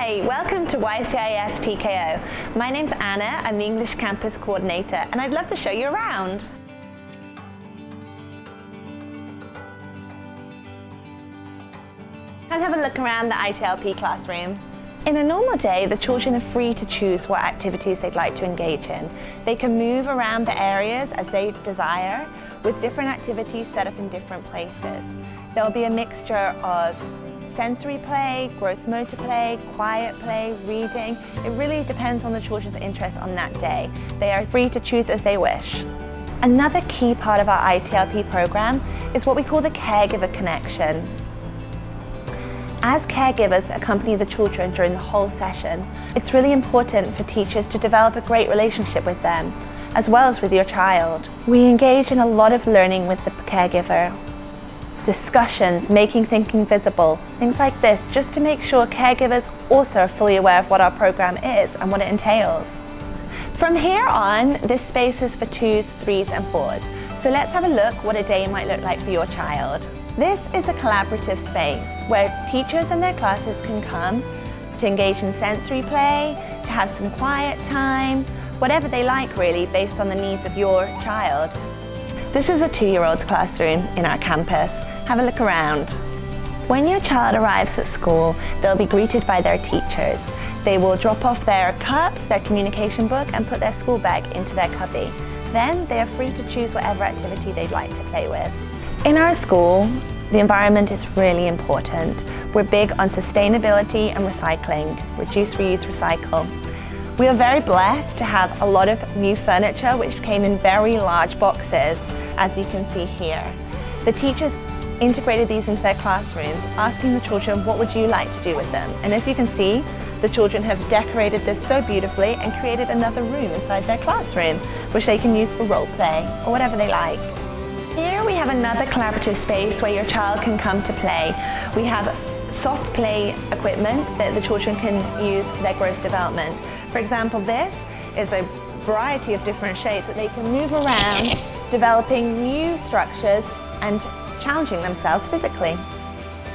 Hi, welcome to YCIS TKO. My name's Anna, I'm the English Campus Coordinator, and I'd love to show you around. Come have a look around the ITLP classroom. In a normal day, the children are free to choose what activities they'd like to engage in. They can move around the areas as they desire, with different activities set up in different places. There'll be a mixture of sensory play, gross motor play, quiet play, reading. It really depends on the children's interest on that day. They are free to choose as they wish. Another key part of our ITLP program is what we call the caregiver connection. As caregivers accompany the children during the whole session, it's really important for teachers to develop a great relationship with them, as well as with your child. We engage in a lot of learning with the caregiver. Discussions, making thinking visible, things like this, just to make sure caregivers also are fully aware of what our program is and what it entails. From here on, this space is for 2s, 3s and 4s. So let's have a look what a day might look like for your child. This is a collaborative space where teachers and their classes can come to engage in sensory play, to have some quiet time, whatever they like really, based on the needs of your child. This is a 2-year-old's classroom in our campus. Have a look around. When your child arrives at school, they'll be greeted by their teachers. They will drop off their cups, their communication book, and put their school bag into their cubby. Then they are free to choose whatever activity they'd like to play with. In our school, the environment is really important. We're big on sustainability and recycling, reduce, reuse, recycle. We are very blessed to have a lot of new furniture which came in very large boxes, as you can see here. The teachers integrated these into their classrooms, asking the children, what would you like to do with them? And as you can see, the children have decorated this so beautifully and created another room inside their classroom, which they can use for role play or whatever they like. Here we have another collaborative space where your child can come to play. We have soft play equipment that the children can use for their gross development. For example, this is a variety of different shapes that they can move around, developing new structures and challenging themselves physically.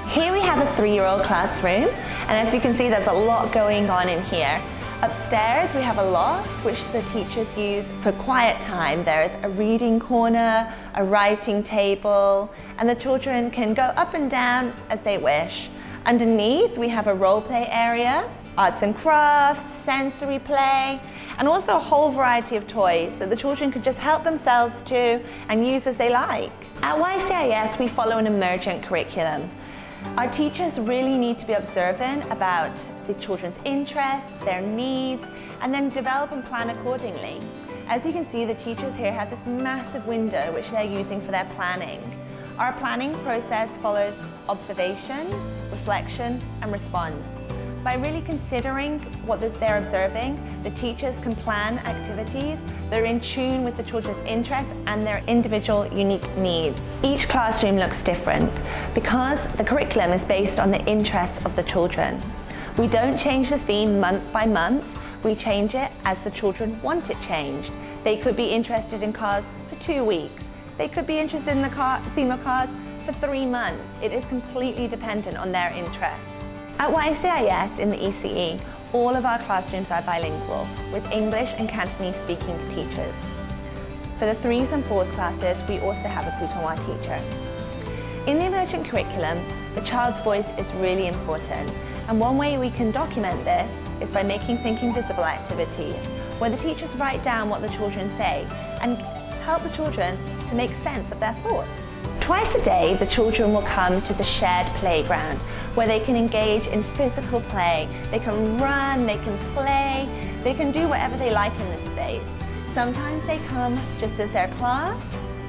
Here we have a 3-year-old classroom, and as you can see, there's a lot going on in here. Upstairs we have a loft which the teachers use for quiet time. There's a reading corner, a writing table, and the children can go up and down as they wish. Underneath we have a role play area, arts and crafts, sensory play, and also a whole variety of toys so the children could just help themselves too and use as they like. At YCIS we follow an emergent curriculum. Our teachers really need to be observant about the children's interests, their needs, and then develop and plan accordingly. As you can see, the teachers here have this massive window which they're using for their planning. Our planning process follows observation, reflection, and response. By really considering what they're observing, the teachers can plan activities that are in tune with the children's interests and their individual unique needs. Each classroom looks different because the curriculum is based on the interests of the children. We don't change the theme month by month, we change it as the children want it changed. They could be interested in cars for 2 weeks. They could be interested in the theme of cars for 3 months. It is completely dependent on their interests. At YCIS in the ECE, all of our classrooms are bilingual, with English and Cantonese speaking teachers. For the 3s and 4s classes, we also have a Putonghua teacher. In the Emergent curriculum, the child's voice is really important, and one way we can document this is by making thinking visible activities, where the teachers write down what the children say and help the children to make sense of their thoughts. Twice a day, the children will come to the shared playground where they can engage in physical play. They can run, they can play, they can do whatever they like in this space. Sometimes they come just as their class,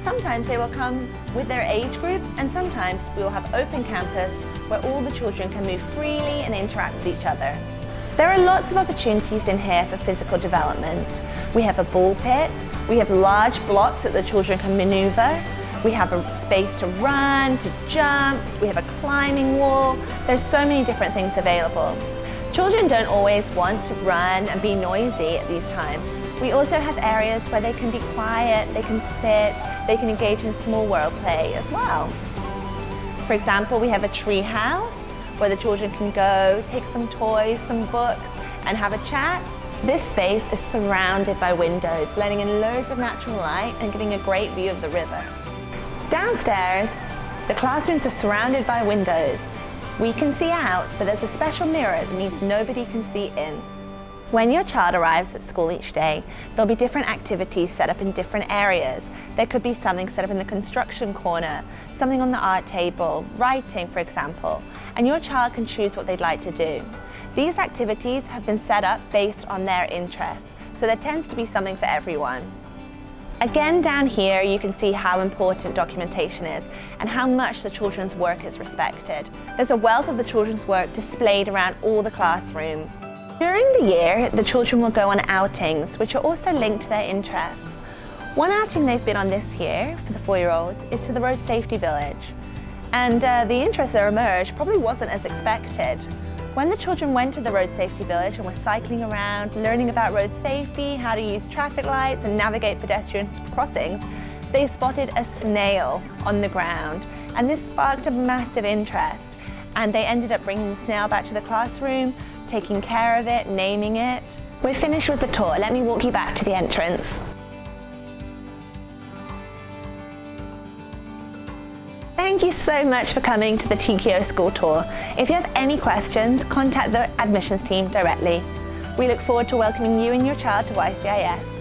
sometimes they will come with their age group, and sometimes we will have open campus where all the children can move freely and interact with each other. There are lots of opportunities in here for physical development. We have a ball pit, we have large blocks that the children can maneuver. We have a space to run, to jump, we have a climbing wall. There's so many different things available. Children don't always want to run and be noisy at these times. We also have areas where they can be quiet, they can sit, they can engage in small world play as well. For example, we have a tree house where the children can go, take some toys, some books, and have a chat. This space is surrounded by windows, letting in loads of natural light and giving a great view of the river. Downstairs, the classrooms are surrounded by windows. We can see out, but there's a special mirror that means nobody can see in. When your child arrives at school each day, there'll be different activities set up in different areas. There could be something set up in the construction corner, something on the art table, writing for example, and your child can choose what they'd like to do. These activities have been set up based on their interests, so there tends to be something for everyone. Again, down here you can see how important documentation is and how much the children's work is respected. There's a wealth of the children's work displayed around all the classrooms. During the year, the children will go on outings, which are also linked to their interests. One outing they've been on this year, for the 4-year-olds, is to the Road Safety Village. And the interest that emerged probably wasn't as expected. When the children went to the Road Safety Village and were cycling around, learning about road safety, how to use traffic lights and navigate pedestrian crossings, they spotted a snail on the ground. And this sparked a massive interest. And they ended up bringing the snail back to the classroom, taking care of it, naming it. We're finished with the tour. Let me walk you back to the entrance. Thank you so much for coming to the TKO school tour. If you have any questions, contact the admissions team directly. We look forward to welcoming you and your child to YCIS.